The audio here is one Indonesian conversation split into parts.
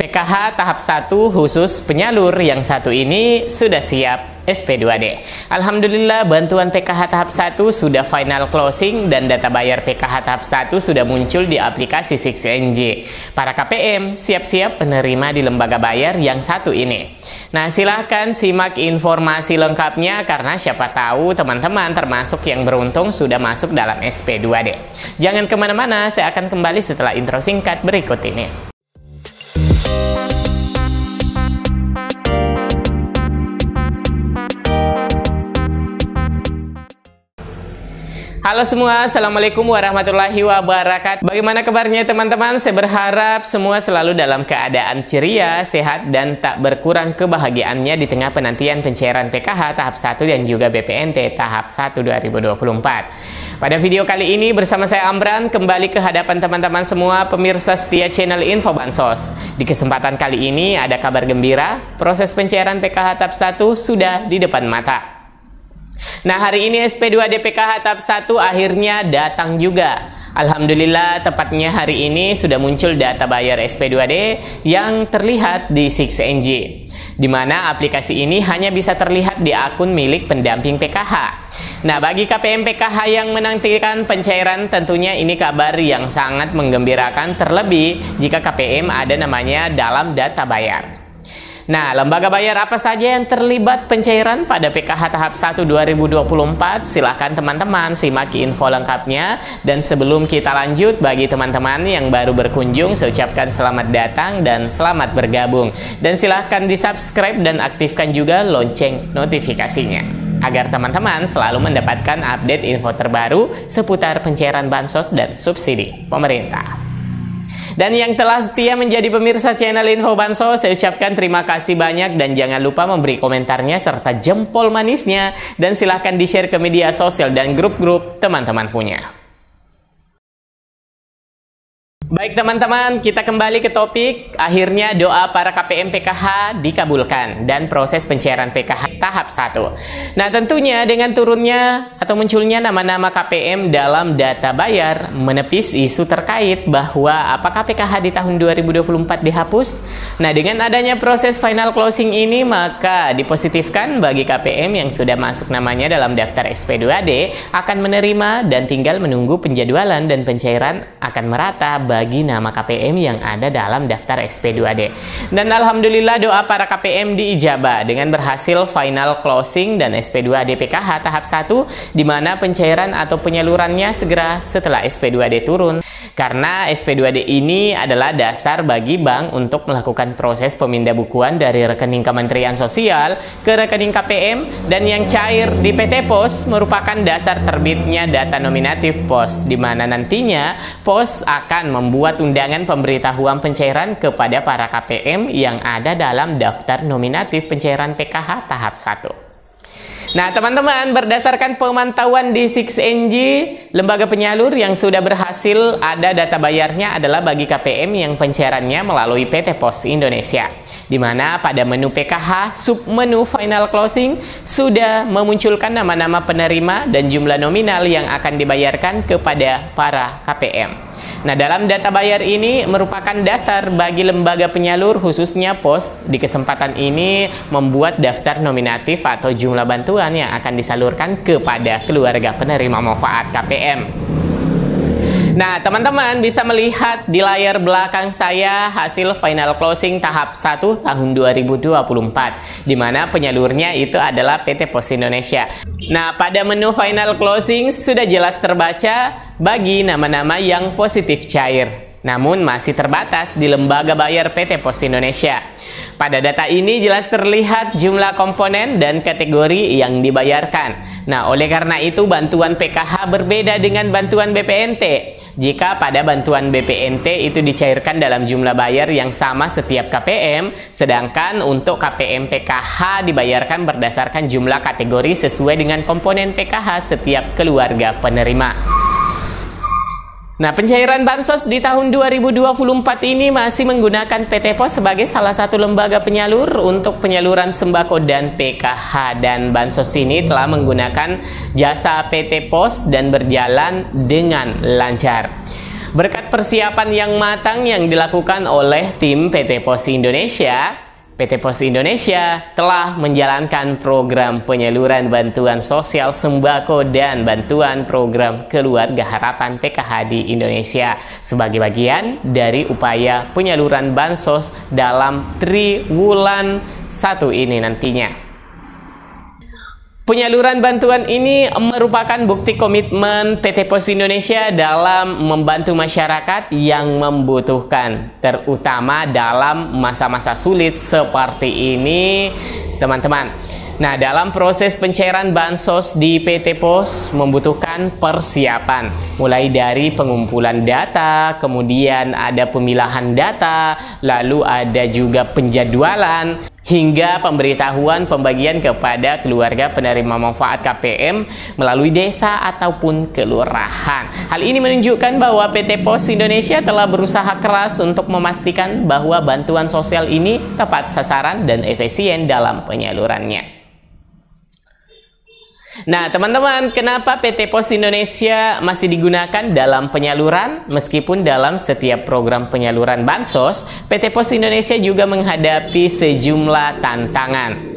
PKH tahap 1 khusus penyalur yang satu ini sudah siap SP2D. Alhamdulillah bantuan PKH tahap 1 sudah final closing dan data bayar PKH tahap 1 sudah muncul di aplikasi 6NJ. Para KPM siap-siap penerima di lembaga bayar yang satu ini. Nah, silahkan simak informasi lengkapnya karena siapa tahu teman-teman termasuk yang beruntung sudah masuk dalam SP2D. Jangan kemana-mana, saya akan kembali setelah intro singkat berikut ini. Halo semua, Assalamualaikum warahmatullahi wabarakatuh. Bagaimana kabarnya teman-teman? Saya berharap semua selalu dalam keadaan ceria, sehat, dan tak berkurang kebahagiaannya di tengah penantian pencairan PKH tahap 1 dan juga BPNT tahap 1 2024. Pada video kali ini bersama saya Amran kembali ke hadapan teman-teman semua pemirsa setia channel Info Bansos. Di kesempatan kali ini ada kabar gembira, proses pencairan PKH tahap 1 sudah di depan mata. Nah, hari ini SP2D PKH tahap 1 akhirnya datang juga. Alhamdulillah, tepatnya hari ini sudah muncul data bayar SP2D yang terlihat di 6NJ, di mana aplikasi ini hanya bisa terlihat di akun milik pendamping PKH. Nah, bagi KPM PKH yang menantikan pencairan, tentunya ini kabar yang sangat menggembirakan, terlebih jika KPM ada namanya dalam data bayar. Nah, lembaga bayar apa saja yang terlibat pencairan pada PKH tahap 1 2024? Silahkan teman-teman simak info lengkapnya. Dan sebelum kita lanjut, bagi teman-teman yang baru berkunjung, saya ucapkan selamat datang dan selamat bergabung. Dan silahkan di-subscribe dan aktifkan juga lonceng notifikasinya, agar teman-teman selalu mendapatkan update info terbaru seputar pencairan bansos dan subsidi pemerintah. Dan yang telah setia menjadi pemirsa channel Info Bansos, saya ucapkan terima kasih banyak dan jangan lupa memberi komentarnya serta jempol manisnya dan silahkan di-share ke media sosial dan grup-grup teman-teman punya. Baik teman-teman, kita kembali ke topik. Akhirnya doa para KPM PKH dikabulkan dan proses pencairan PKH tahap 1. Nah, tentunya dengan turunnya atau munculnya nama-nama KPM dalam data bayar menepis isu terkait bahwa apakah PKH di tahun 2024 dihapus. Nah, dengan adanya proses final closing ini maka dipositifkan bagi KPM yang sudah masuk namanya dalam daftar SP2D akan menerima dan tinggal menunggu penjadwalan dan pencairan akan merata bagi nama KPM yang ada dalam daftar SP2D. Dan alhamdulillah doa para KPM diijabah dengan berhasil final closing dan SP2D PKH tahap 1 di mana pencairan atau penyalurannya segera setelah SP2D turun. Karena SP2D ini adalah dasar bagi bank untuk melakukan proses pemindah bukuan dari rekening Kementerian Sosial ke rekening KPM, dan yang cair di PT Pos merupakan dasar terbitnya data nominatif Pos, di mana nantinya Pos akan membuat undangan pemberitahuan pencairan kepada para KPM yang ada dalam daftar nominatif pencairan PKH tahap 1. Nah, teman-teman, berdasarkan pemantauan di 6NJ, lembaga penyalur yang sudah berhasil ada data bayarnya adalah bagi KPM yang pencairannya melalui PT Pos Indonesia, di mana pada menu PKH, submenu final closing sudah memunculkan nama-nama penerima dan jumlah nominal yang akan dibayarkan kepada para KPM. Nah, dalam data bayar ini merupakan dasar bagi lembaga penyalur khususnya Pos di kesempatan ini membuat daftar nominatif atau jumlah bantuan yang akan disalurkan kepada keluarga penerima manfaat KPM. Nah, teman-teman bisa melihat di layar belakang saya hasil final closing tahap 1 tahun 2024, di mana penyalurnya itu adalah PT Pos Indonesia. Nah, pada menu final closing sudah jelas terbaca bagi nama-nama yang positif cair, namun masih terbatas di lembaga bayar PT Pos Indonesia. Pada data ini jelas terlihat jumlah komponen dan kategori yang dibayarkan. Nah, oleh karena itu bantuan PKH berbeda dengan bantuan BPNT. Jika pada bantuan BPNT itu dicairkan dalam jumlah bayar yang sama setiap KPM, sedangkan untuk KPM PKH dibayarkan berdasarkan jumlah kategori sesuai dengan komponen PKH setiap keluarga penerima. Nah, pencairan bansos di tahun 2024 ini masih menggunakan PT Pos sebagai salah satu lembaga penyalur untuk penyaluran sembako dan PKH, dan bansos ini telah menggunakan jasa PT Pos dan berjalan dengan lancar. Berkat persiapan yang matang yang dilakukan oleh tim PT Pos Indonesia, PT Pos Indonesia telah menjalankan program penyaluran bantuan sosial sembako dan bantuan program Keluarga Harapan PKH di Indonesia sebagai bagian dari upaya penyaluran bansos dalam triwulan 1 ini nantinya. Penyaluran bantuan ini merupakan bukti komitmen PT Pos Indonesia dalam membantu masyarakat yang membutuhkan, terutama dalam masa-masa sulit seperti ini, teman-teman. Nah, dalam proses pencairan bansos di PT Pos membutuhkan persiapan, mulai dari pengumpulan data, kemudian ada pemilahan data, lalu ada juga penjadwalan, hingga pemberitahuan pembagian kepada keluarga penerima manfaat KPM melalui desa ataupun kelurahan. Hal ini menunjukkan bahwa PT Pos Indonesia telah berusaha keras untuk memastikan bahwa bantuan sosial ini tepat sasaran dan efisien dalam penyalurannya. Nah, teman-teman, kenapa PT Pos Indonesia masih digunakan dalam penyaluran? Meskipun dalam setiap program penyaluran bansos, PT Pos Indonesia juga menghadapi sejumlah tantangan.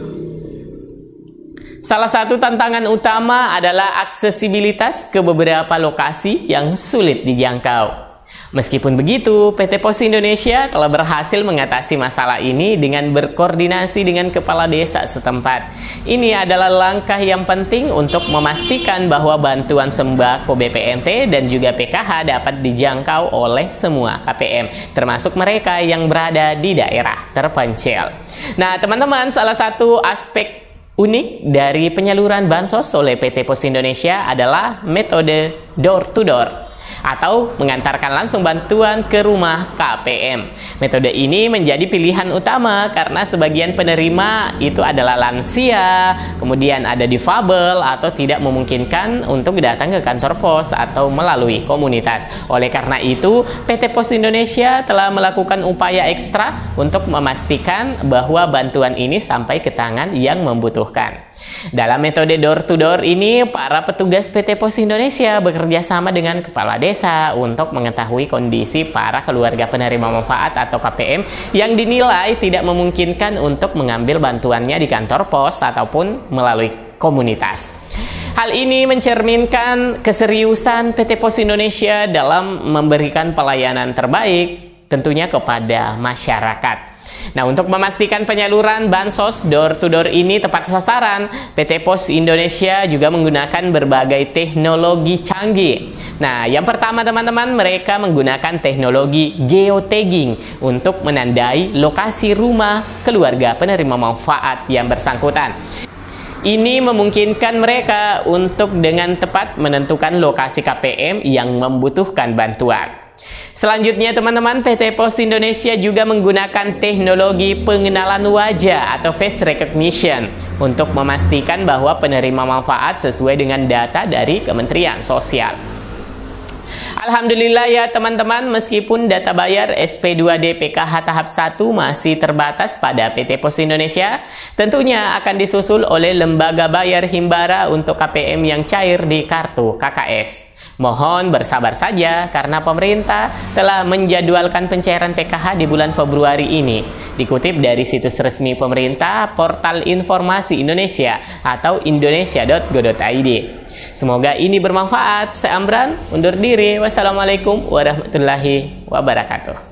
Salah satu tantangan utama adalah aksesibilitas ke beberapa lokasi yang sulit dijangkau. Meskipun begitu, PT Pos Indonesia telah berhasil mengatasi masalah ini dengan berkoordinasi dengan kepala desa setempat. Ini adalah langkah yang penting untuk memastikan bahwa bantuan sembako BPNT dan juga PKH dapat dijangkau oleh semua KPM, termasuk mereka yang berada di daerah terpencil. Nah, teman-teman, salah satu aspek unik dari penyaluran bansos oleh PT Pos Indonesia adalah metode door to door, atau mengantarkan langsung bantuan ke rumah KPM. Metode ini menjadi pilihan utama karena sebagian penerima itu adalah lansia, kemudian ada difabel atau tidak memungkinkan untuk datang ke kantor pos atau melalui komunitas. Oleh karena itu, PT Pos Indonesia telah melakukan upaya ekstra untuk memastikan bahwa bantuan ini sampai ke tangan yang membutuhkan. Dalam metode door to door ini, para petugas PT Pos Indonesia bekerja sama dengan kepala desa untuk mengetahui kondisi para keluarga penerima manfaat atau KPM yang dinilai tidak memungkinkan untuk mengambil bantuannya di kantor pos ataupun melalui komunitas. Hal ini mencerminkan keseriusan PT Pos Indonesia dalam memberikan pelayanan terbaik tentunya kepada masyarakat. Nah, untuk memastikan penyaluran bansos door to door ini tepat sasaran, PT Pos Indonesia juga menggunakan berbagai teknologi canggih. Nah, yang pertama, teman-teman, mereka menggunakan teknologi geotagging untuk menandai lokasi rumah keluarga penerima manfaat yang bersangkutan. Ini memungkinkan mereka untuk dengan tepat menentukan lokasi KPM yang membutuhkan bantuan. Selanjutnya, teman-teman, PT Pos Indonesia juga menggunakan teknologi pengenalan wajah atau face recognition untuk memastikan bahwa penerima manfaat sesuai dengan data dari Kementerian Sosial. Alhamdulillah ya teman-teman, meskipun data bayar SP2D PKH tahap 1 masih terbatas pada PT Pos Indonesia, tentunya akan disusul oleh lembaga bayar himbara untuk KPM yang cair di kartu KKS. Mohon bersabar saja karena pemerintah telah menjadwalkan pencairan PKH di bulan Februari ini. Dikutip dari situs resmi pemerintah, Portal Informasi Indonesia atau indonesia.go.id. Semoga ini bermanfaat. Saya Amran, undur diri. Wassalamualaikum warahmatullahi wabarakatuh.